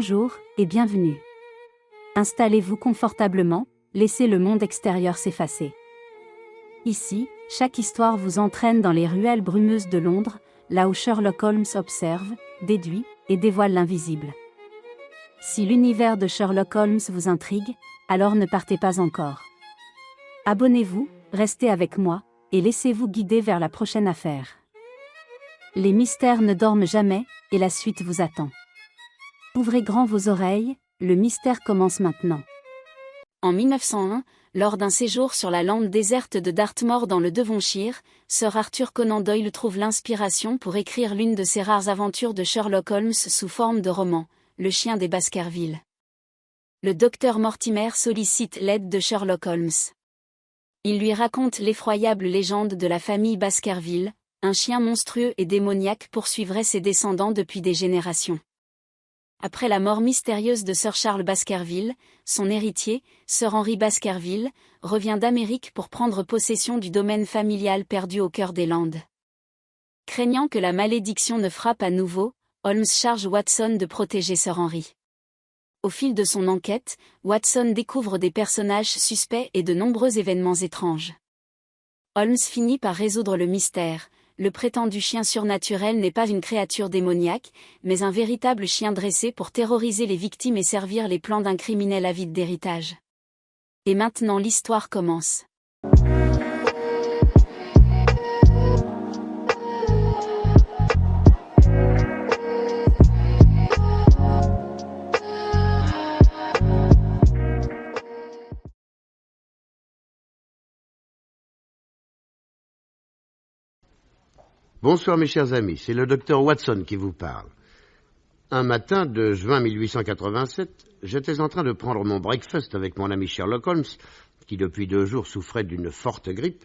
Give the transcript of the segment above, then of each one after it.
Bonjour, et bienvenue. Installez-vous confortablement, laissez le monde extérieur s'effacer. Ici, chaque histoire vous entraîne dans les ruelles brumeuses de Londres, là où Sherlock Holmes observe, déduit, et dévoile l'invisible. Si l'univers de Sherlock Holmes vous intrigue, alors ne partez pas encore. Abonnez-vous, restez avec moi, et laissez-vous guider vers la prochaine affaire. Les mystères ne dorment jamais, et la suite vous attend. Ouvrez grand vos oreilles, le mystère commence maintenant. En 1901, lors d'un séjour sur la lande déserte de Dartmoor dans le Devonshire, Sir Arthur Conan Doyle trouve l'inspiration pour écrire l'une de ses rares aventures de Sherlock Holmes sous forme de roman, Le chien des Baskerville. Le docteur Mortimer sollicite l'aide de Sherlock Holmes. Il lui raconte l'effroyable légende de la famille Baskerville, un chien monstrueux et démoniaque poursuivrait ses descendants depuis des générations. Après la mort mystérieuse de Sir Charles Baskerville, son héritier, Sir Henry Baskerville, revient d'Amérique pour prendre possession du domaine familial perdu au cœur des Landes. Craignant que la malédiction ne frappe à nouveau, Holmes charge Watson de protéger Sir Henry. Au fil de son enquête, Watson découvre des personnages suspects et de nombreux événements étranges. Holmes finit par résoudre le mystère. Le prétendu chien surnaturel n'est pas une créature démoniaque, mais un véritable chien dressé pour terroriser les victimes et servir les plans d'un criminel avide d'héritage. Et maintenant l'histoire commence. Bonsoir mes chers amis, c'est le docteur Watson qui vous parle. Un matin de juin 1887, j'étais en train de prendre mon breakfast avec mon ami Sherlock Holmes, qui depuis 2 jours souffrait d'une forte grippe,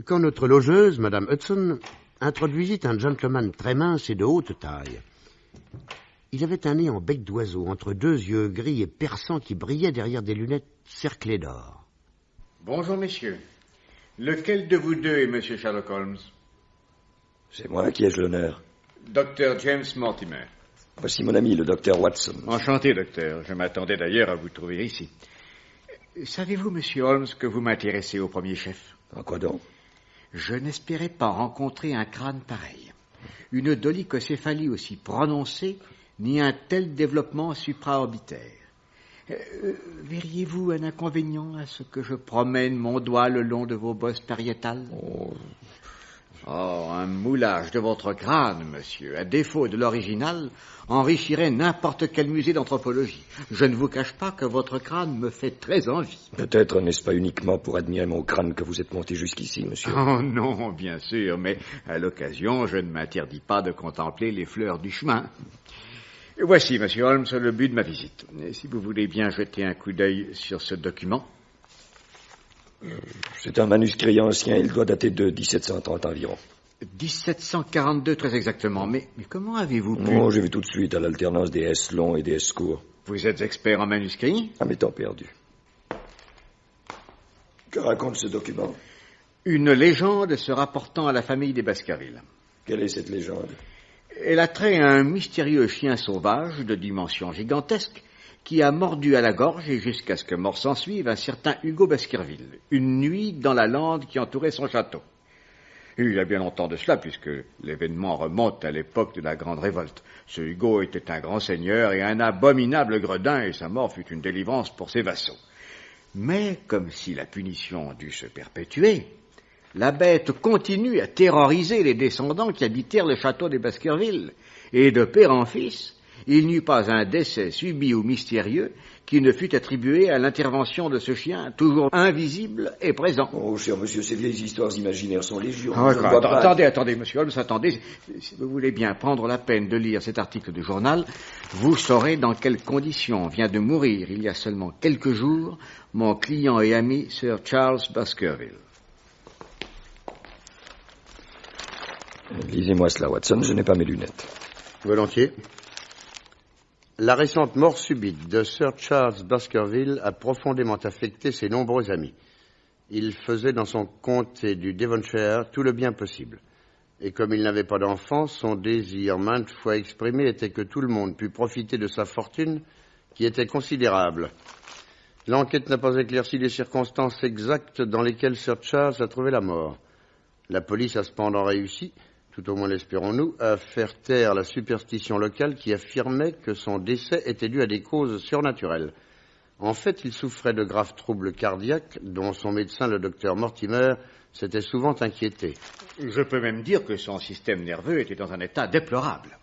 quand notre logeuse, Madame Hudson, introduisit un gentleman très mince et de haute taille. Il avait un nez en bec d'oiseau, entre 2 yeux gris et perçants qui brillaient derrière des lunettes cerclées d'or. Bonjour messieurs. Lequel de vous deux est monsieur Sherlock Holmes ? C'est moi qui ai-je l'honneur. Docteur James Mortimer. Voici mon ami, le docteur Watson. Enchanté, docteur. Je m'attendais d'ailleurs à vous trouver ici. Savez-vous, monsieur Holmes, que vous m'intéressez au premier chef ? En quoi donc ? Je n'espérais pas rencontrer un crâne pareil. Une dolichocéphalie aussi prononcée, ni un tel développement supraorbitaire. Verriez-vous un inconvénient à ce que je promène mon doigt le long de vos bosses pariétales ? Oh, un moulage de votre crâne, monsieur, à défaut de l'original, enrichirait n'importe quel musée d'anthropologie. Je ne vous cache pas que votre crâne me fait très envie. Peut-être n'est-ce pas uniquement pour admirer mon crâne que vous êtes monté jusqu'ici, monsieur. Oh non, bien sûr, mais à l'occasion, je ne m'interdis pas de contempler les fleurs du chemin. Voici, monsieur Holmes, le but de ma visite. Et si vous voulez bien jeter un coup d'œil sur ce document. C'est un manuscrit ancien, il doit dater de 1730 environ. 1742 très exactement, mais comment avez-vous pu... Oh, j'ai vu tout de suite à l'alternance des S longs et des S courts. Vous êtes expert en manuscrits ? À mes temps perdus. Que raconte ce document ? Une légende se rapportant à la famille des Baskerville. Quelle est cette légende ? Elle a trait à un mystérieux chien sauvage de dimension gigantesque qui a mordu à la gorge et jusqu'à ce que mort s'ensuive un certain Hugo Baskerville, une nuit dans la lande qui entourait son château. Il y a bien longtemps de cela, puisque l'événement remonte à l'époque de la Grande Révolte. Ce Hugo était un grand seigneur et un abominable gredin, et sa mort fut une délivrance pour ses vassaux. Mais, comme si la punition dut se perpétuer, la bête continue à terroriser les descendants qui habitèrent le château des Baskerville, et de père en fils, il n'y eut pas un décès subit ou mystérieux qui ne fût attribué à l'intervention de ce chien, toujours invisible et présent. Oh, cher monsieur, ces vieilles histoires imaginaires sont légion. Attendez, monsieur Holmes, attendez. Si vous voulez bien prendre la peine de lire cet article du journal, vous saurez dans quelles conditions vient de mourir, il y a seulement quelques jours, mon client et ami Sir Charles Baskerville. Lisez-moi cela, Watson, je n'ai pas mes lunettes. Volontiers. La récente mort subite de Sir Charles Baskerville a profondément affecté ses nombreux amis. Il faisait dans son comté du Devonshire tout le bien possible. Et comme il n'avait pas d'enfant, son désir, maintes fois exprimé, était que tout le monde pût profiter de sa fortune, qui était considérable. L'enquête n'a pas éclairci les circonstances exactes dans lesquelles Sir Charles a trouvé la mort. La police a cependant réussi, tout au moins l'espérons-nous, à faire taire la superstition locale qui affirmait que son décès était dû à des causes surnaturelles. En fait, il souffrait de graves troubles cardiaques dont son médecin, le docteur Mortimer, s'était souvent inquiété. Je peux même dire que son système nerveux était dans un état déplorable.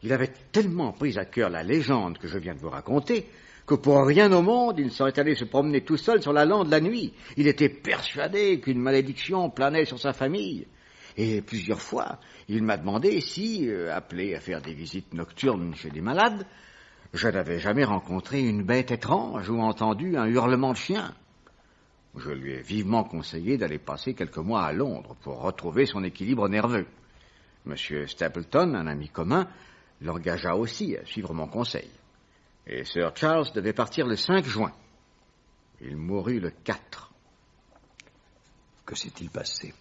Il avait tellement pris à cœur la légende que je viens de vous raconter que pour rien au monde, il ne serait allé se promener tout seul sur la lande la nuit. Il était persuadé qu'une malédiction planait sur sa famille. Et plusieurs fois, il m'a demandé si, appelé à faire des visites nocturnes chez des malades, je n'avais jamais rencontré une bête étrange ou entendu un hurlement de chien. Je lui ai vivement conseillé d'aller passer quelques mois à Londres pour retrouver son équilibre nerveux. Monsieur Stapleton, un ami commun, l'engagea aussi à suivre mon conseil. Et Sir Charles devait partir le 5 juin. Il mourut le 4. Que s'est-il passé?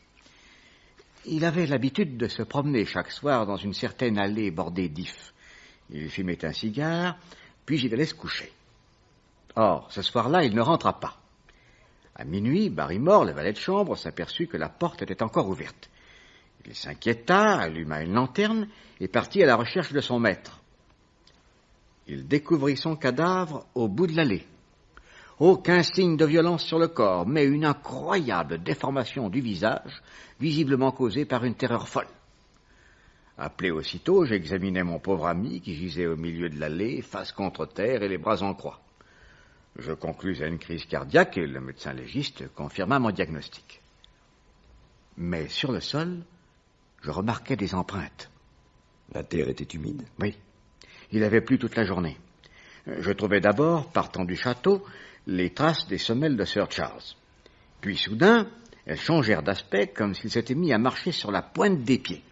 Il avait l'habitude de se promener chaque soir dans une certaine allée bordée d'ifs. Il fumait un cigare, puis il allait se coucher. Or, ce soir-là, il ne rentra pas. À minuit, Barrymore, le valet de chambre, s'aperçut que la porte était encore ouverte. Il s'inquiéta, alluma une lanterne et partit à la recherche de son maître. Il découvrit son cadavre au bout de l'allée. Aucun signe de violence sur le corps, mais une incroyable déformation du visage, visiblement causée par une terreur folle. Appelé aussitôt, j'examinai mon pauvre ami qui gisait au milieu de l'allée, face contre terre et les bras en croix. Je conclus à une crise cardiaque et le médecin légiste confirma mon diagnostic. Mais sur le sol, je remarquai des empreintes. La terre était humide? Oui, il avait plu toute la journée. Je trouvai d'abord, partant du château, les traces des semelles de Sir Charles. Puis soudain, elles changèrent d'aspect comme s'il s'était mis à marcher sur la pointe des pieds.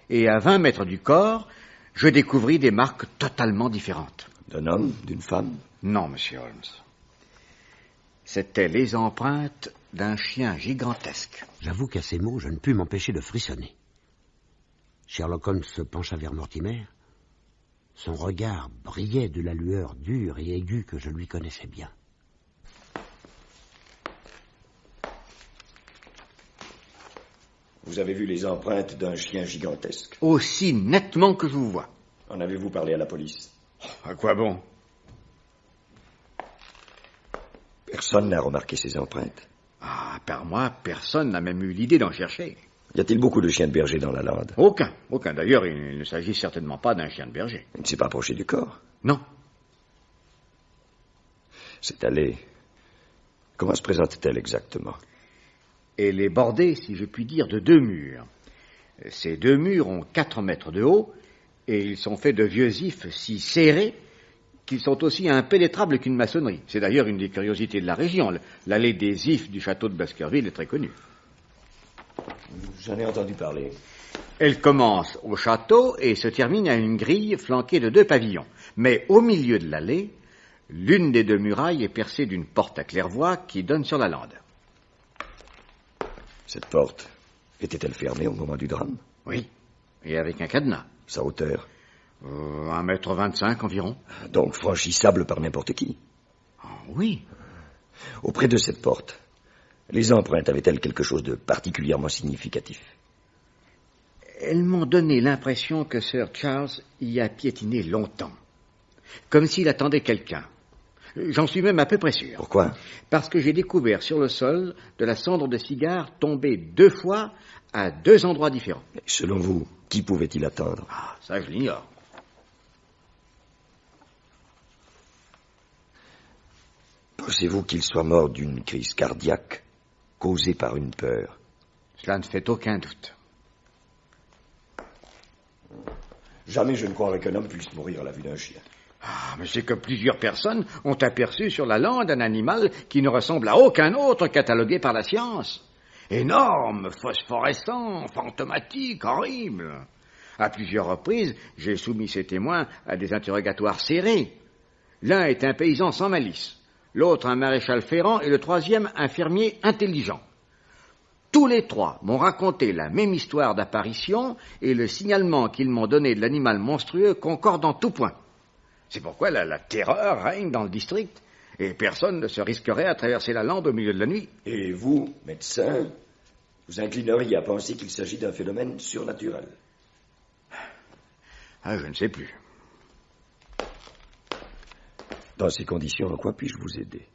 Et à 20 mètres du corps, je découvris des marques totalement différentes. D'un homme? D'une femme? Non, monsieur Holmes. C'étaient les empreintes d'un chien gigantesque. J'avoue qu'à ces mots, je ne pus m'empêcher de frissonner. Sherlock Holmes se pencha vers Mortimer. Son regard brillait de la lueur dure et aiguë que je lui connaissais bien. Vous avez vu les empreintes d'un chien gigantesque? Aussi nettement que je vous vois. En avez-vous parlé à la police? À quoi bon? Personne n'a remarqué ces empreintes. Ah, par moi, personne n'a même eu l'idée d'en chercher. Y a-t-il beaucoup de chiens de berger dans la lande? Aucun. D'ailleurs, il ne s'agit certainement pas d'un chien de berger. Il ne s'est pas approché du corps? Non. Cette allée, comment se présente-t-elle exactement? Elle est bordée, si je puis dire, de 2 murs. Ces 2 murs ont 4 mètres de haut, et ils sont faits de vieux ifs si serrés qu'ils sont aussi impénétrables qu'une maçonnerie. C'est d'ailleurs une des curiosités de la région. L'allée des ifs du château de Baskerville est très connue. J'en ai entendu parler. Elle commence au château et se termine à une grille flanquée de 2 pavillons. Mais au milieu de l'allée, l'une des 2 murailles est percée d'une porte à claire-voie qui donne sur la lande. Cette porte, était-elle fermée au moment du drame? Oui, et avec un cadenas. Sa hauteur? 1,25 m environ. Donc franchissable par n'importe qui? Oui. Auprès de cette porte, les empreintes avaient-elles quelque chose de particulièrement significatif? Elles m'ont donné l'impression que Sir Charles y a piétiné longtemps, comme s'il attendait quelqu'un. J'en suis même à peu près sûr. Pourquoi? Parce que j'ai découvert sur le sol de la cendre de cigare tombée 2 fois à 2 endroits différents. Et selon vous, qui pouvait-il attendre? Ah, ça je l'ignore. Pensez-vous qu'il soit mort d'une crise cardiaque causée par une peur? Cela ne fait aucun doute. Jamais je ne croirais qu'un homme puisse mourir à la vue d'un chien. Ah, mais c'est que plusieurs personnes ont aperçu sur la lande un animal qui ne ressemble à aucun autre catalogué par la science. Énorme, phosphorescent, fantomatique, horrible. À plusieurs reprises, j'ai soumis ces témoins à des interrogatoires serrés. L'un est un paysan sans malice, l'autre un maréchal ferrant et le troisième un fermier intelligent. Tous les trois m'ont raconté la même histoire d'apparition et le signalement qu'ils m'ont donné de l'animal monstrueux concorde en tout point. C'est pourquoi la terreur règne dans le district et personne ne se risquerait à traverser la lande au milieu de la nuit. Et vous, médecin, vous inclineriez à penser qu'il s'agit d'un phénomène surnaturel? Ah, je ne sais plus. Dans ces conditions, en quoi puis-je vous aider?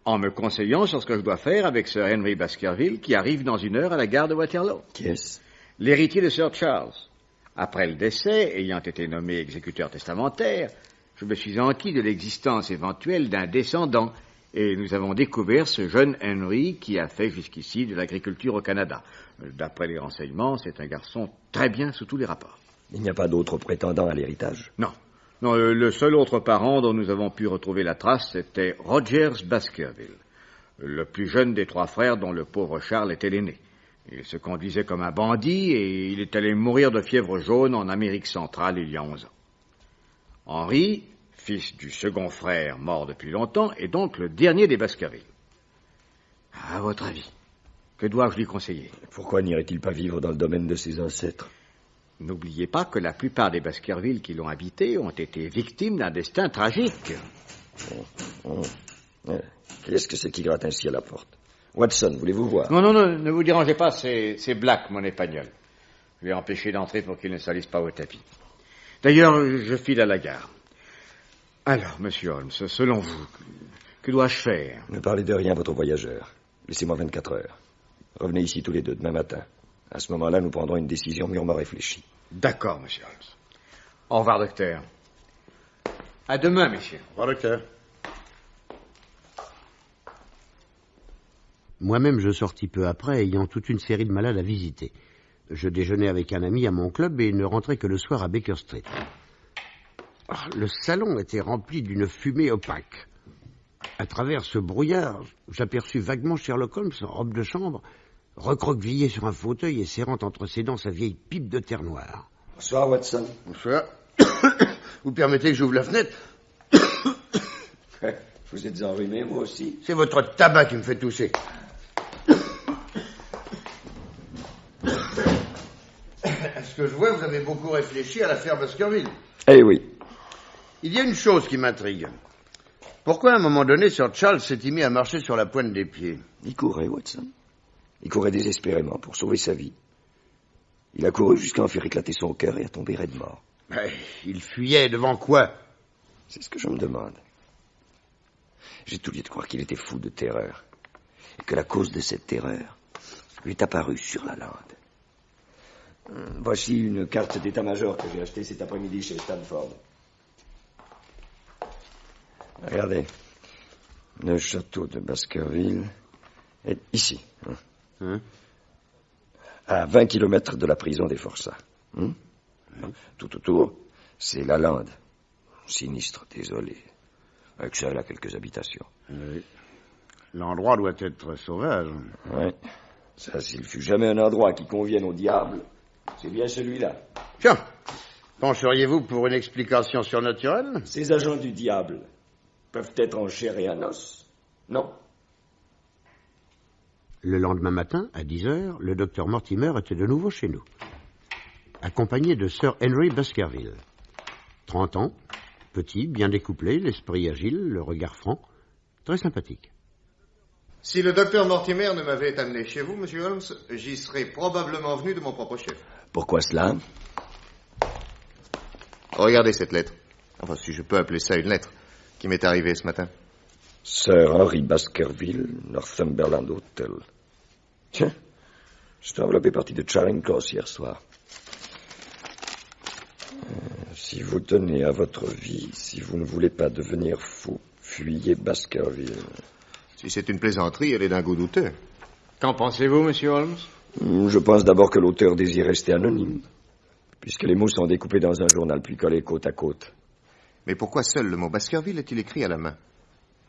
En me conseillant sur ce que je dois faire avec Sir Henry Baskerville, qui arrive dans 1 heure à la gare de Waterloo. Qui est-ce? L'héritier de Sir Charles. Après le décès, ayant été nommé exécuteur testamentaire, je me suis enquis de l'existence éventuelle d'un descendant, et nous avons découvert ce jeune Henry qui a fait jusqu'ici de l'agriculture au Canada. D'après les renseignements, c'est un garçon très bien sous tous les rapports. Il n'y a pas d'autres prétendants à l'héritage? Non. Non, le seul autre parent dont nous avons pu retrouver la trace, c'était Rogers Baskerville, le plus jeune des 3 frères dont le pauvre Charles était l'aîné. Il se conduisait comme un bandit et il est allé mourir de fièvre jaune en Amérique centrale il y a 11 ans. Henry, fils du second frère mort depuis longtemps, est donc le dernier des Baskerville. À votre avis, que dois-je lui conseiller? Pourquoi n'irait-il pas vivre dans le domaine de ses ancêtres? N'oubliez pas que la plupart des Baskerville qui l'ont habité ont été victimes d'un destin tragique. Qui est-ce que c'est qui gratte ainsi à la porte? Watson, voulez-vous voir? Non, ne vous dérangez pas, c'est Black, mon espagnol. Je l'ai empêché d'entrer pour qu'il ne salisse pas au tapis. D'ailleurs, je file à la gare. Alors, monsieur Holmes, selon vous, que dois-je faire? Ne parlez de rien, votre voyageur. Laissez-moi 24 heures. Revenez ici tous les deux, demain matin. À ce moment-là, nous prendrons une décision mûrement réfléchie. D'accord, monsieur Holmes. Au revoir, docteur. À demain, messieurs. Au revoir, docteur. Moi-même, je sortis peu après, ayant toute une série de malades à visiter. Je déjeunais avec un ami à mon club et ne rentrais que le soir à Baker Street. Le salon était rempli d'une fumée opaque. À travers ce brouillard, j'aperçus vaguement Sherlock Holmes en robe de chambre, recroquevillé sur un fauteuil et serrant entre ses dents sa vieille pipe de terre noire. Bonsoir, Watson. Bonsoir. Vous permettez que j'ouvre la fenêtre? Vous êtes enrhumé, moi aussi. C'est votre tabac qui me fait tousser. Ce que je vois, vous avez beaucoup réfléchi à l'affaire Baskerville. Eh oui. Il y a une chose qui m'intrigue. Pourquoi, à un moment donné, Sir Charles s'est-il mis à marcher sur la pointe des pieds? Il courait, Watson. Il courait désespérément pour sauver sa vie. Il a couru jusqu'à en faire éclater son cœur et à tomber raide mort. Mais il fuyait devant quoi? C'est ce que je me demande. J'ai tout lieu de croire qu'il était fou de terreur. Et que la cause de cette terreur lui est apparue sur la lande. Voici une carte d'état-major que j'ai achetée cet après-midi chez Stanford. Regardez. Le château de Baskerville est ici. À 20 kilomètres de la prison des Forçats. Tout autour, c'est la lande. Sinistre, désolé. Avec ça, là, quelques habitations. Oui. L'endroit doit être sauvage. Oui. Ça, s'il fut jamais un endroit qui convienne au diable, c'est bien celui-là. Tiens, pencheriez-vous pour une explication surnaturelle? Ces agents du diable peuvent être en chair et en os, non? Le lendemain matin, à 10 heures, le docteur Mortimer était de nouveau chez nous, accompagné de Sir Henry Baskerville. 30 ans, petit, bien découplé, l'esprit agile, le regard franc, très sympathique. Si le docteur Mortimer ne m'avait amené chez vous, monsieur Holmes, j'y serais probablement venu de mon propre chef. Pourquoi cela? Regardez cette lettre. Enfin, si je peux appeler ça une lettre, qui m'est arrivée ce matin. Sir Henry Baskerville, Northumberland Hotel. Tiens, cette enveloppe est partie de Charing Cross hier soir. Si vous tenez à votre vie, si vous ne voulez pas devenir fou, fuyez Baskerville. Si c'est une plaisanterie, elle est d'un goût douteux. Qu'en pensez-vous, monsieur Holmes? Je pense d'abord que l'auteur désire rester anonyme, puisque les mots sont découpés dans un journal puis collés côte à côte. Mais pourquoi seul le mot Baskerville est-il écrit à la main?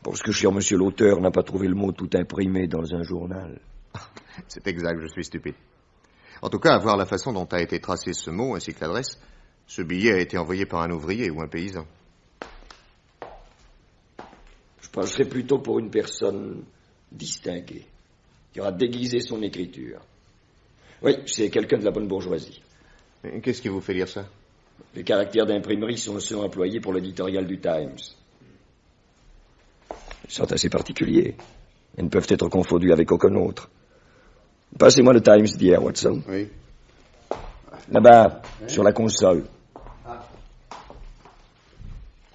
Parce que, cher monsieur l'auteur, n'a pas trouvé le mot tout imprimé dans un journal. C'est exact, je suis stupide. En tout cas, à voir la façon dont a été tracé ce mot ainsi que l'adresse, ce billet a été envoyé par un ouvrier ou un paysan. Je penserais plutôt pour une personne distinguée. qui aura déguisé son écriture. Oui, c'est quelqu'un de la bonne bourgeoisie. Et qu'est-ce qui vous fait dire ça? Les caractères d'imprimerie sont ceux employés pour l'éditorial du Times. Ils sont assez particuliers. Ils ne peuvent être confondus avec aucun autre. Passez-moi le Times d'hier, Watson. Oui. Là-bas, sur la console.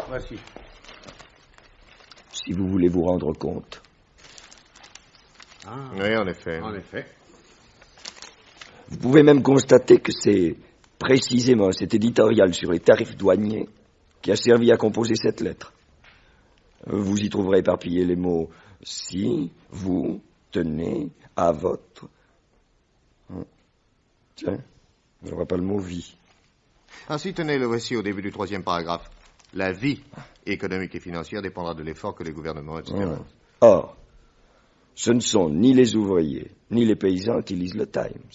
Voici. Si vous voulez vous rendre compte. Oui, en effet. En effet. Vous pouvez même constater que c'est précisément cet éditorial sur les tarifs douaniers qui a servi à composer cette lettre. Vous y trouverez éparpillés les mots « si vous tenez à votre ». Tiens, je ne vois pas le mot « vie ». Ah si, tenez, le voici au début du 3e paragraphe. La vie économique et financière dépendra de l'effort que les gouvernements, etc. Or, ce ne sont ni les ouvriers, ni les paysans qui lisent le Times.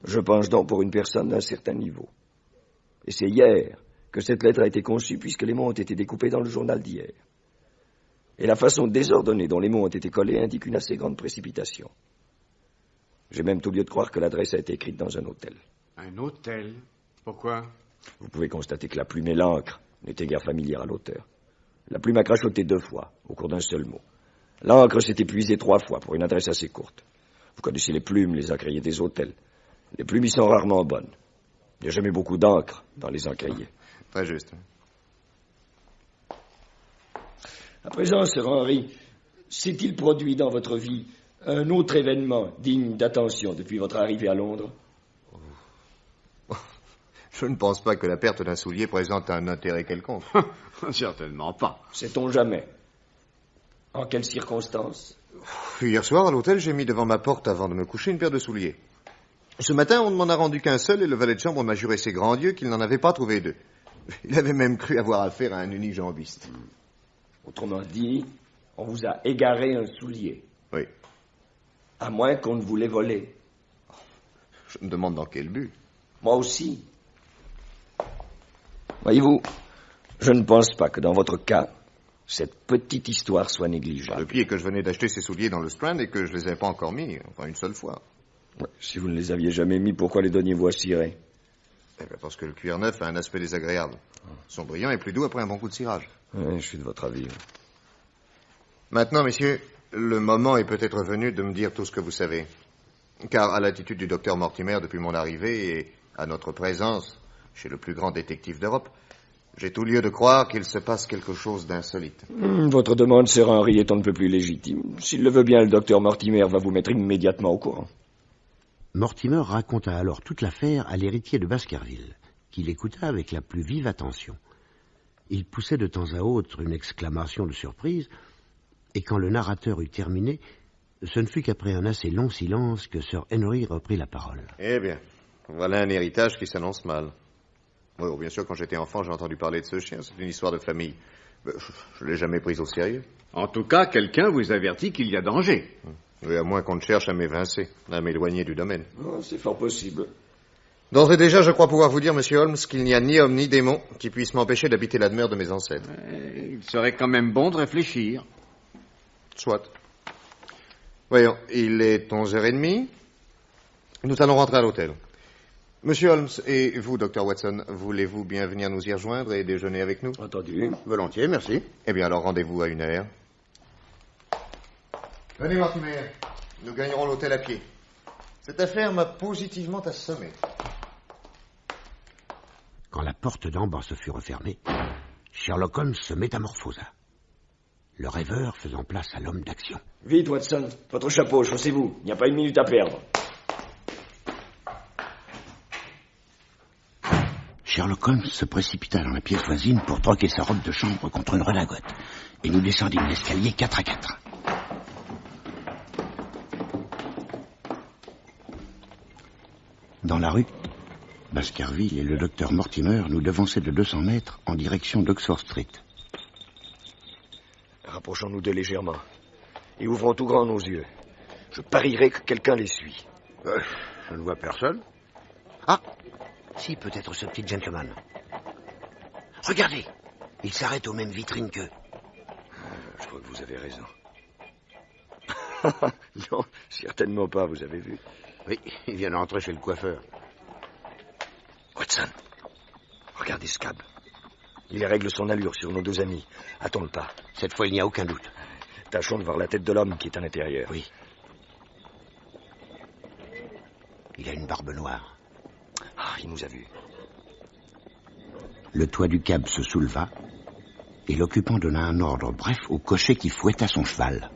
Je penche donc pour une personne d'un certain niveau. Et c'est hier que cette lettre a été conçue puisque les mots ont été découpés dans le journal d'hier. Et la façon désordonnée dont les mots ont été collés indique une assez grande précipitation. J'ai même tout lieu de croire que l'adresse a été écrite dans un hôtel. Un hôtel? Pourquoi? Vous pouvez constater que la plume et l'encre n'étaient guère familières à l'auteur. La plume a crachoté 2 fois, au cours d'un seul mot. L'encre s'est épuisée 3 fois pour une adresse assez courte. Vous connaissez les plumes, les encriers des hôtels. Les plumes y sont rarement bonnes. Il n'y a jamais beaucoup d'encre dans les encriers. Très juste. À présent, Sir Henry, s'est-il produit dans votre vie un autre événement digne d'attention depuis votre arrivée à Londres? Je ne pense pas que la perte d'un soulier présente un intérêt quelconque. Certainement pas. Sait-on jamais? En quelles circonstances? Hier soir, à l'hôtel, j'ai mis devant ma porte, avant de me coucher, une paire de souliers. Ce matin, on ne m'en a rendu qu'un seul, et le valet de chambre m'a juré ses grands dieux qu'il n'en avait pas trouvé 2. Il avait même cru avoir affaire à un unijambiste. Autrement dit, on vous a égaré un soulier. Oui. À moins qu'on ne vous l'ait volé. Je me demande dans quel but. Moi aussi. Voyez-vous, je ne pense pas que dans votre cas, cette petite histoire soit négligeable. Le pire est que je venais d'acheter ces souliers dans le Strand et que je les ai pas encore mis, enfin une seule fois. Ouais, si vous ne les aviez jamais mis, pourquoi les donniez-vous à cirer? Eh bien, parce que le cuir neuf a un aspect désagréable. Ils sont brillants et plus doux après un bon coup de cirage. Oui, je suis de votre avis. Maintenant, messieurs, le moment est peut-être venu de me dire tout ce que vous savez. Car à l'attitude du docteur Mortimer depuis mon arrivée et à notre présence chez le plus grand détective d'Europe, j'ai tout lieu de croire qu'il se passe quelque chose d'insolite. Votre demande, Sir Henry, est on ne peut plus légitime. S'il le veut bien, le docteur Mortimer va vous mettre immédiatement au courant. Mortimer raconta alors toute l'affaire à l'héritier de Baskerville, qui l'écouta avec la plus vive attention. Il poussait de temps à autre une exclamation de surprise, et quand le narrateur eut terminé, ce ne fut qu'après un assez long silence que Sir Henry reprit la parole. Eh bien, voilà un héritage qui s'annonce mal. Oui, bien sûr, quand j'étais enfant, j'ai entendu parler de ce chien. C'est une histoire de famille. Je ne l'ai jamais prise au sérieux. En tout cas, quelqu'un vous avertit qu'il y a danger. Oui, à moins qu'on ne cherche à m'évincer, à m'éloigner du domaine. Oh, c'est fort possible. D'ores et déjà, je crois pouvoir vous dire, monsieur Holmes, qu'il n'y a ni homme ni démon qui puisse m'empêcher d'habiter la demeure de mes ancêtres. Il serait quand même bon de réfléchir. Soit. Voyons, il est 11h30. Nous allons rentrer à l'hôtel. Monsieur Holmes et vous, Dr. Watson, voulez-vous bien venir nous y rejoindre et déjeuner avec nous? Entendu. Volontiers, merci. Eh bien, alors rendez-vous à 1h. Venez, Mortimer. Nous gagnerons l'hôtel à pied. Cette affaire m'a positivement assommé. Quand la porte d'en bas se fut refermée, Sherlock Holmes se métamorphosa, le rêveur faisant place à l'homme d'action. Vite, Watson. Votre chapeau, chaussez-vous. Il n'y a pas une minute à perdre. Sherlock Holmes se précipita dans la pièce voisine pour troquer sa robe de chambre contre une redingote, et nous descendîmes l'escalier 4 à 4. Dans la rue, Baskerville et le docteur Mortimer nous devançaient de 200 mètres en direction d'Oxford Street. Rapprochons-nous d'eux légèrement et ouvrons tout grand nos yeux. Je parierais que quelqu'un les suit. Je ne vois personne. Ah, si, peut-être ce petit gentleman. Regardez, il s'arrête aux mêmes vitrines qu'eux. Je crois que vous avez raison. Non, certainement pas, vous avez vu. Oui, il vient d'entrer chez le coiffeur. Watson, regardez ce câble. Il règle son allure sur nos deux amis. Hâtons le pas. Cette fois, il n'y a aucun doute. Tâchons de voir la tête de l'homme qui est à l'intérieur. Oui. Il a une barbe noire. Ah, il nous a vus. Le toit du cab se souleva et l'occupant donna un ordre bref au cocher qui fouetta son cheval.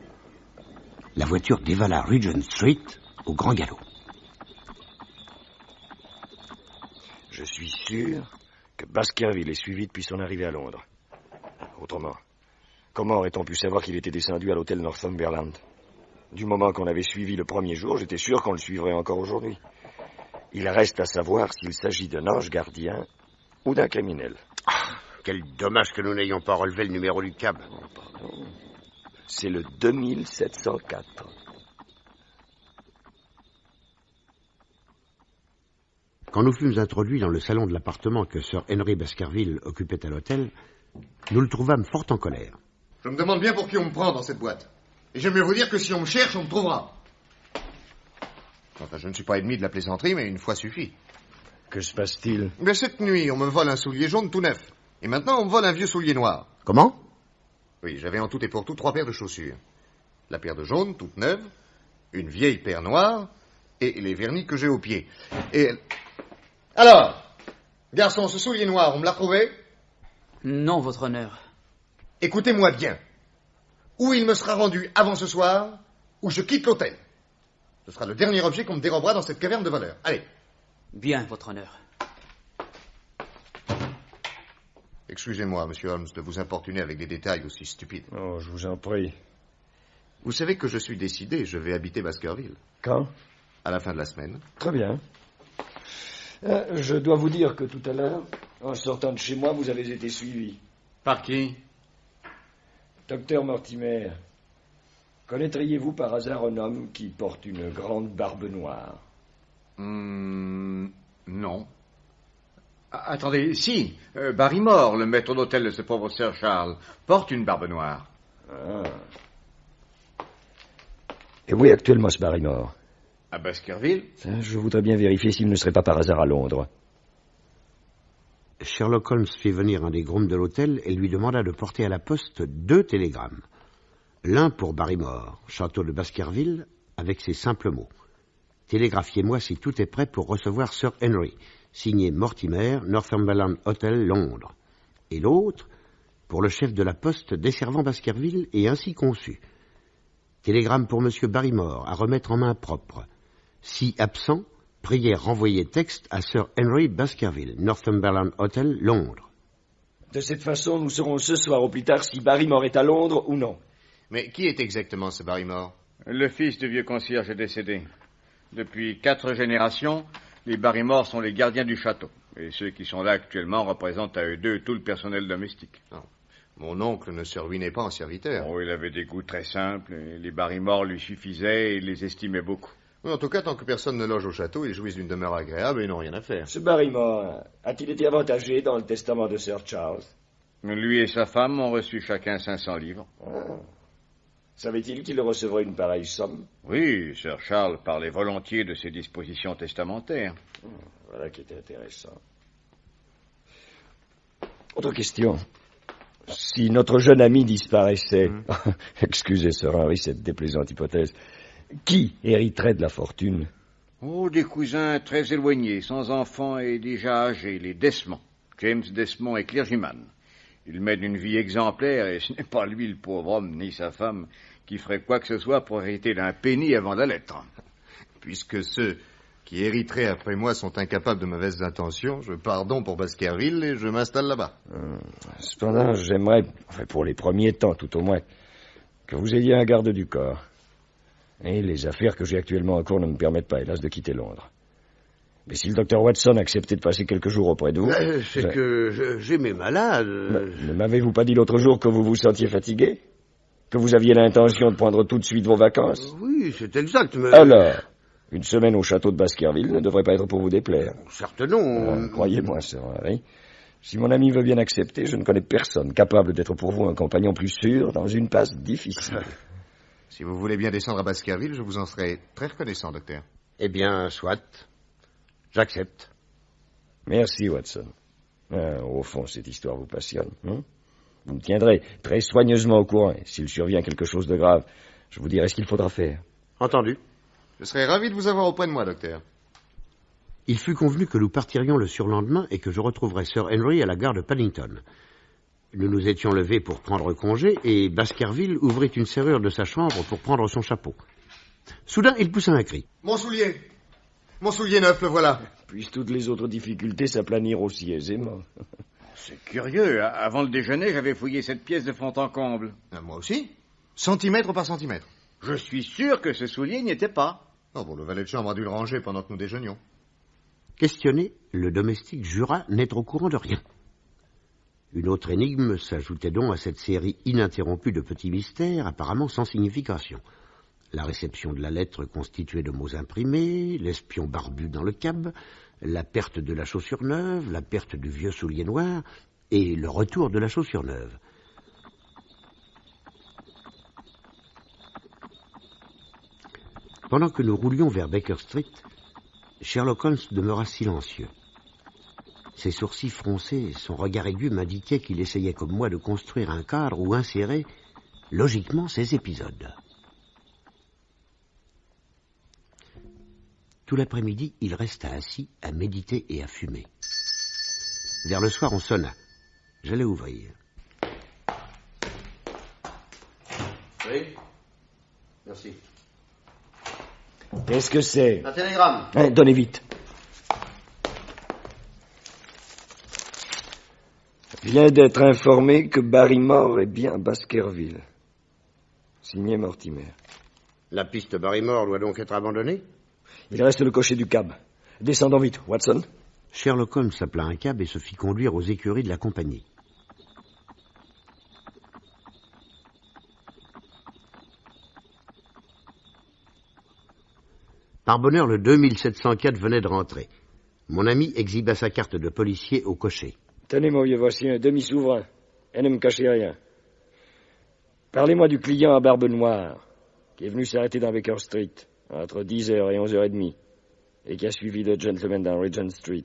La voiture dévala Regent Street au grand galop. Je suis sûr que Baskerville est suivi depuis son arrivée à Londres. Autrement, comment aurait-on pu savoir qu'il était descendu à l'hôtel Northumberland? Du moment qu'on avait suivi le premier jour, j'étais sûr qu'on le suivrait encore aujourd'hui. Il reste à savoir s'il s'agit d'un ange gardien ou d'un criminel. Ah, quel dommage que nous n'ayons pas relevé le numéro du cab. Oh, pardon. C'est le 2704. Quand nous fûmes introduits dans le salon de l'appartement que Sir Henry Baskerville occupait à l'hôtel, nous le trouvâmes fort en colère. Je me demande bien pour qui on me prend dans cette boîte. Et j'aime mieux vous dire que si on me cherche, on me trouvera. Enfin, je ne suis pas ennemi de la plaisanterie, mais une fois suffit. Que se passe-t-il? Mais cette nuit, on me vole un soulier jaune tout neuf. Et maintenant, on me vole un vieux soulier noir. Comment? Oui, j'avais en tout et pour tout 3 paires de chaussures. La paire de jaune, toute neuve, une vieille paire noire, et les vernis que j'ai aux pieds. Et... Alors, garçon, ce soulier noir, on me l'a trouvé? Non, votre honneur. Écoutez-moi bien. Ou il me sera rendu avant ce soir, ou je quitte l'hôtel. Ce sera le dernier objet qu'on me dérobera dans cette caverne de voleurs. Allez. Bien, votre honneur. Excusez-moi, monsieur Holmes, de vous importuner avec des détails aussi stupides. Oh, je vous en prie. Vous savez que je suis décidé, je vais habiter Baskerville. Quand? À la fin de la semaine. Très bien. Je dois vous dire que tout à l'heure, en sortant de chez moi, vous avez été suivi. Par qui? Docteur Mortimer, connaîtriez-vous par hasard un homme qui porte une grande barbe noire? Non. Attendez, si. Barrymore, le maître d'hôtel de ce pauvre Sir Charles, porte une barbe noire. Ah. Et où est actuellement ce Barrymore? À Baskerville? Je voudrais bien vérifier s'il ne serait pas par hasard à Londres. Sherlock Holmes fit venir un des grooms de l'hôtel et lui demanda de porter à la poste 2 télégrammes. L'un pour Barrymore, château de Baskerville, avec ces simples mots. Télégraphiez-moi si tout est prêt pour recevoir Sir Henry, signé Mortimer, Northumberland Hotel, Londres. Et l'autre, pour le chef de la poste desservant Baskerville et ainsi conçu. Télégramme pour M. Barrymore, à remettre en main propre. Si absent, prière renvoyer texte à Sir Henry Baskerville, Northumberland Hotel, Londres. De cette façon, nous saurons ce soir au plus tard si Barrymore est à Londres ou non. Mais qui est exactement ce Barrymore? Le fils du vieux concierge est décédé. Depuis 4 générations, les Barrymore sont les gardiens du château. Et ceux qui sont là actuellement représentent à eux deux tout le personnel domestique. Non. Mon oncle ne se ruinait pas en serviteur. Oh, il avait des goûts très simples. Et les Barrymore lui suffisaient et il les estimait beaucoup. En tout cas, tant que personne ne loge au château, ils jouissent d'une demeure agréable et n'ont rien à faire. Ce Barrymore a-t-il été avantagé dans le testament de Sir Charles? Lui et sa femme ont reçu chacun 500 livres. Ah. Savait-il qu'il recevrait une pareille somme? Oui, Sir Charles parlait volontiers de ses dispositions testamentaires. Voilà qui était intéressant. Autre question. Si notre jeune ami disparaissait, excusez, Sir Henry, cette déplaisante hypothèse, qui hériterait de la fortune? Oh, des cousins très éloignés, sans enfants et déjà âgés, les Desmond. James Desmond est clergyman. Il mène une vie exemplaire et ce n'est pas lui, le pauvre homme, ni sa femme, qui ferait quoi que ce soit pour hériter d'un penny avant la lettre. Puisque ceux qui hériteraient après moi sont incapables de mauvaises intentions, je pars donc pour Baskerville et je m'installe là-bas. Cependant, j'aimerais, pour les premiers temps tout au moins, que vous ayez un garde du corps. Et les affaires que j'ai actuellement en cours ne me permettent pas, hélas, de quitter Londres. Mais si le docteur Watson acceptait de passer quelques jours auprès de vous... C'est que j'ai mes malades. Ne m'avez-vous pas dit l'autre jour que vous vous sentiez fatigué? Que vous aviez l'intention de prendre tout de suite vos vacances? Oui, c'est exact, mais... Alors, une semaine au château de Baskerville ne devrait pas être pour vous déplaire. Certes non. Croyez-moi, Sir Henry, si mon ami veut bien accepter, je ne connais personne capable d'être pour vous un compagnon plus sûr dans une passe difficile. Si vous voulez bien descendre à Baskerville, je vous en serai très reconnaissant, docteur. Eh bien, soit. J'accepte. Merci, Watson. Au fond, cette histoire vous passionne. Hein? Vous me tiendrez très soigneusement au courant. Et s'il survient quelque chose de grave, je vous dirai ce qu'il faudra faire. Entendu. Je serais ravi de vous avoir auprès de moi, docteur. Il fut convenu que nous partirions le surlendemain et que je retrouverais Sir Henry à la gare de Paddington. Nous nous étions levés pour prendre congé et Baskerville ouvrit une serrure de sa chambre pour prendre son chapeau. Soudain, il poussa un cri. Mon soulier neuf, le voilà. Puissent toutes les autres difficultés s'aplanir aussi aisément. C'est curieux. Avant le déjeuner, j'avais fouillé cette pièce de fond en comble. Moi aussi. Centimètre par centimètre. Je suis sûr que ce soulier n'y était pas. Oh bon, le valet de chambre a dû le ranger pendant que nous déjeunions. Questionné, le domestique jura n'être au courant de rien. Une autre énigme s'ajoutait donc à cette série ininterrompue de petits mystères apparemment sans signification. La réception de la lettre constituée de mots imprimés, l'espion barbu dans le cab, la perte de la chaussure neuve, la perte du vieux soulier noir et le retour de la chaussure neuve. Pendant que nous roulions vers Baker Street, Sherlock Holmes demeura silencieux. Ses sourcils froncés, son regard aigu m'indiquaient qu'il essayait comme moi de construire un cadre où insérer logiquement ces épisodes. Tout l'après-midi, il resta assis à méditer et à fumer. Vers le soir, on sonna. J'allais ouvrir. Oui. Merci. Qu'est-ce que c'est? Un télégramme. Donnez vite. Vient d'être informé que Barrymore est bien à Baskerville. Signé Mortimer. La piste Barrymore doit donc être abandonnée? Il reste le cocher du cab. Descendons vite, Watson. Sherlock Holmes appela un cab et se fit conduire aux écuries de la compagnie. Par bonheur, le 2704 venait de rentrer. Mon ami exhiba sa carte de policier au cocher. Tenez, mon vieux, voici un demi-souverain. Et ne me cachez rien. Parlez-moi du client à barbe noire, qui est venu s'arrêter dans Baker Street, entre 10h et 11h30, et qui a suivi le gentleman dans Regent Street.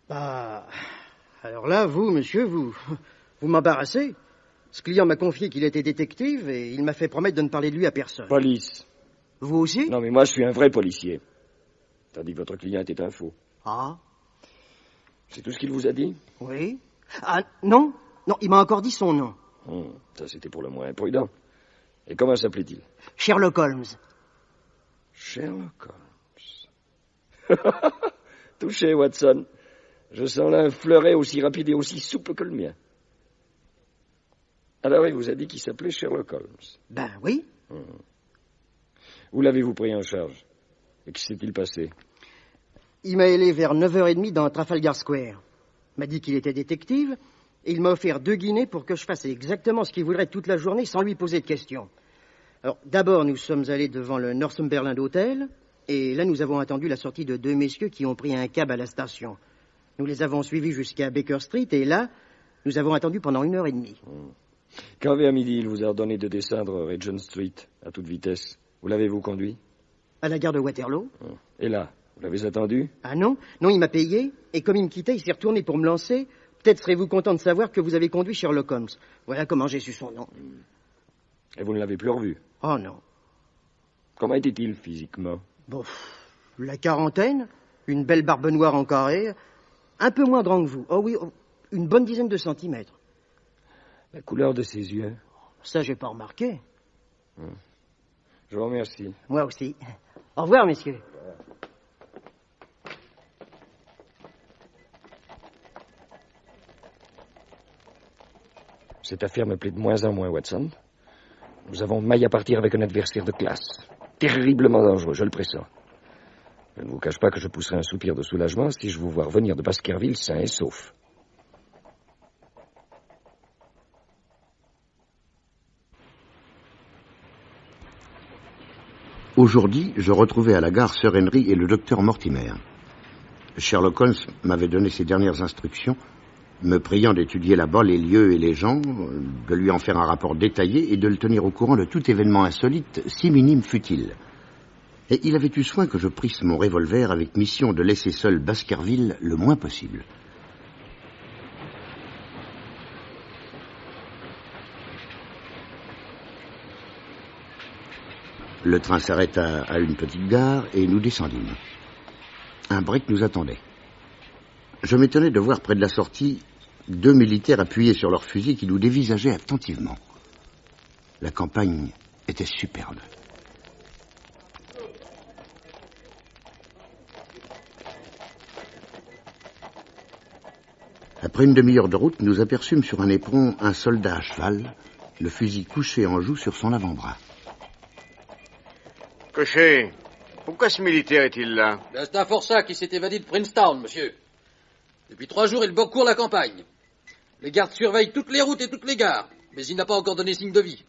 Alors là, vous, monsieur, vous m'embarrassez. Ce client m'a confié qu'il était détective et il m'a fait promettre de ne parler de lui à personne. Police. Vous aussi? Non, mais moi, je suis un vrai policier. Tandis que votre client était un faux. Ah? C'est tout ce qu'il vous a dit? Oui. Ah, non, il m'a encore dit son nom. Ça, c'était pour le moins imprudent. Et comment s'appelait-il? Sherlock Holmes. Sherlock Holmes. Touché, Watson. Je sens là un fleuret aussi rapide et aussi souple que le mien. Alors, il vous a dit qu'il s'appelait Sherlock Holmes? Ben oui. Où l'avez-vous pris en charge? Et qui s'est-il passé? Il m'a allé vers 9h30 dans Trafalgar Square. Il m'a dit qu'il était détective et il m'a offert 2 guinées pour que je fasse exactement ce qu'il voudrait toute la journée sans lui poser de questions. Alors, d'abord, nous sommes allés devant le Northumberland Hotel et là, nous avons attendu la sortie de 2 messieurs qui ont pris un cab à la station. Nous les avons suivis jusqu'à Baker Street et là, nous avons attendu pendant 1h30. Quand vers midi, il vous a ordonné de descendre Regent Street à toute vitesse, où l'avez-vous conduit? À la gare de Waterloo. Et là, vous l'avez attendu? Ah non, il m'a payé, et comme il me quittait, il s'est retourné pour me lancer. Peut-être serez-vous content de savoir que vous avez conduit Sherlock Holmes. Voilà comment j'ai su son nom. Et vous ne l'avez plus revu? Oh non. Comment était-il physiquement? Bon, la quarantaine, une belle barbe noire en carré, un peu moins grand que vous. Oh oui, une bonne dizaine de centimètres. La couleur de ses yeux? Ça, j'ai pas remarqué. Je vous remercie. Moi aussi. Au revoir, messieurs. Cette affaire me plaît de moins en moins, Watson. Nous avons maille à partir avec un adversaire de classe. Terriblement dangereux, je le pressens. Je ne vous cache pas que je pousserai un soupir de soulagement si je vous vois revenir de Baskerville sain et sauf. Aujourd'hui, je retrouvais à la gare Sir Henry et le docteur Mortimer. Sherlock Holmes m'avait donné ses dernières instructions me priant d'étudier là-bas les lieux et les gens, de lui en faire un rapport détaillé et de le tenir au courant de tout événement insolite, si minime fût-il. Et il avait eu soin que je prisse mon revolver avec mission de laisser seul Baskerville le moins possible. Le train s'arrêta à une petite gare et nous descendîmes. Un break nous attendait. Je m'étonnais de voir près de la sortie 2 militaires appuyés sur leurs fusils qui nous dévisageaient attentivement. La campagne était superbe. Après une demi-heure de route, nous aperçûmes sur un éperon un soldat à cheval, le fusil couché en joue sur son avant-bras. Cocher, pourquoi ce militaire est-il là? C'est un forçat qui s'est évadé de Princeton, monsieur. Depuis 3 jours, il court la campagne. Les gardes surveillent toutes les routes et toutes les gares, mais il n'a pas encore donné signe de vie.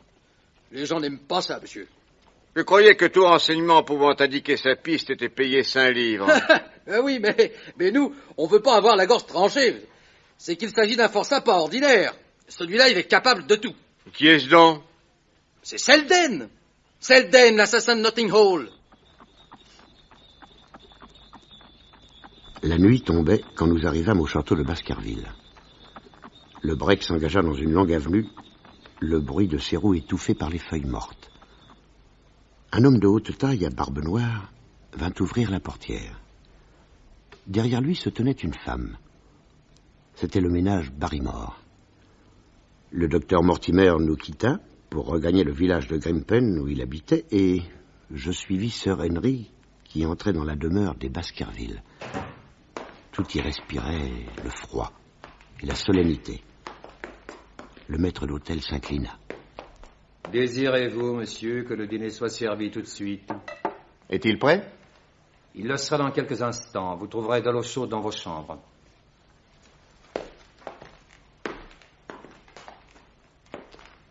Les gens n'aiment pas ça, monsieur. Je croyais que tout renseignement pouvant indiquer sa piste était payé 5 livres. Oui, mais nous, on veut pas avoir la gorge tranchée. C'est qu'il s'agit d'un forçat pas ordinaire. Celui-là, il est capable de tout. Qui est-ce donc? C'est Selden. Selden, l'assassin de Notting Hall. La nuit tombait quand nous arrivâmes au château de Baskerville. Le break s'engagea dans une longue avenue, le bruit de ses roues étouffé par les feuilles mortes. Un homme de haute taille à barbe noire vint ouvrir la portière. Derrière lui se tenait une femme. C'était le ménage Barrymore. Le docteur Mortimer nous quitta pour regagner le village de Grimpen où il habitait et je suivis Sir Henry qui entrait dans la demeure des Baskerville. Tout y respirait le froid et la solennité. Le maître d'hôtel s'inclina. Désirez-vous, monsieur, que le dîner soit servi tout de suite? Est-il prêt? Il le sera dans quelques instants. Vous trouverez de l'eau chaude dans vos chambres.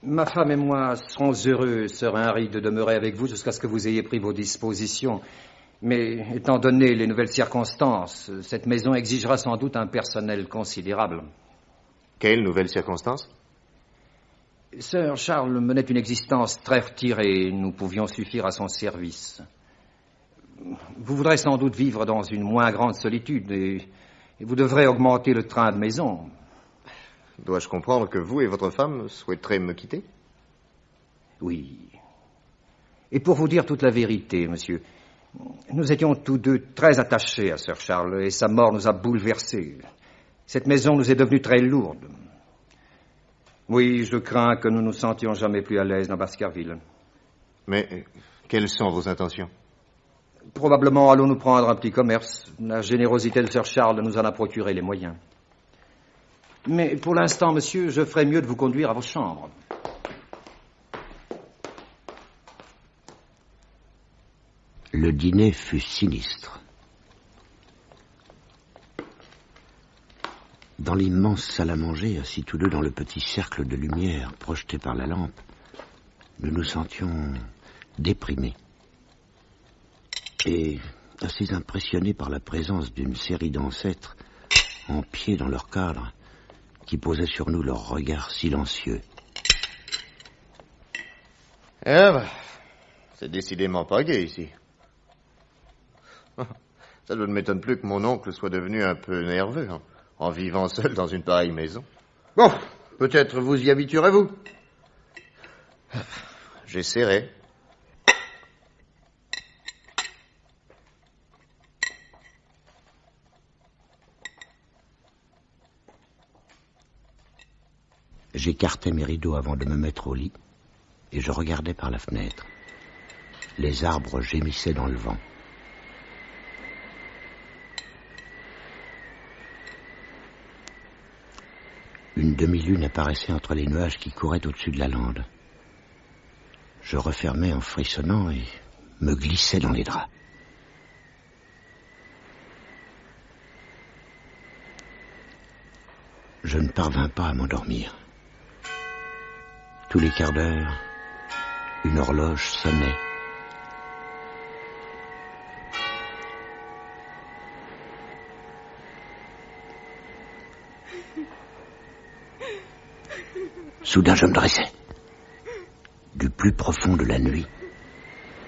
Ma femme et moi serons heureux, Sir Henry, de demeurer avec vous jusqu'à ce que vous ayez pris vos dispositions. Mais, étant donné les nouvelles circonstances, cette maison exigera sans doute un personnel considérable. Quelles nouvelles circonstances? Sir Charles menait une existence très retirée. Nous pouvions suffire à son service. Vous voudrez sans doute vivre dans une moins grande solitude et vous devrez augmenter le train de maison. Dois-je comprendre que vous et votre femme souhaiterez me quitter? Oui. Et pour vous dire toute la vérité, monsieur, nous étions tous deux très attachés à Sir Charles et sa mort nous a bouleversés. Cette maison nous est devenue très lourde. Oui, je crains que nous nous sentions jamais plus à l'aise dans Baskerville. Mais quelles sont vos intentions? Probablement allons-nous prendre un petit commerce. La générosité de Sir Charles nous en a procuré les moyens. Mais pour l'instant, monsieur, je ferais mieux de vous conduire à vos chambres. Le dîner fut sinistre. Dans l'immense salle à manger, assis tous deux dans le petit cercle de lumière projeté par la lampe, nous nous sentions déprimés et assez impressionnés par la présence d'une série d'ancêtres en pied dans leur cadre qui posaient sur nous leurs regards silencieux. Eh ben, c'est décidément pas gai ici. Ça ne m'étonne plus que mon oncle soit devenu un peu nerveux en vivant seul dans une pareille maison. Bon, peut-être vous y habituerez-vous. J'essaierai. J'écartais mes rideaux avant de me mettre au lit et je regardais par la fenêtre. Les arbres gémissaient dans le vent. Une demi-lune apparaissait entre les nuages qui couraient au-dessus de la lande. Je refermais en frissonnant et me glissais dans les draps. Je ne parvins pas à m'endormir. Tous les quarts d'heure, une horloge sonnait. Soudain, je me dressai. Du plus profond de la nuit,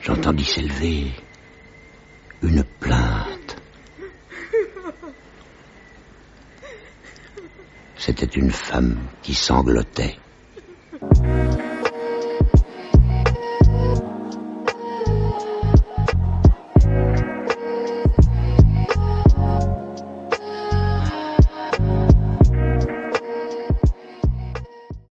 j'entendis s'élever une plainte. C'était une femme qui sanglotait.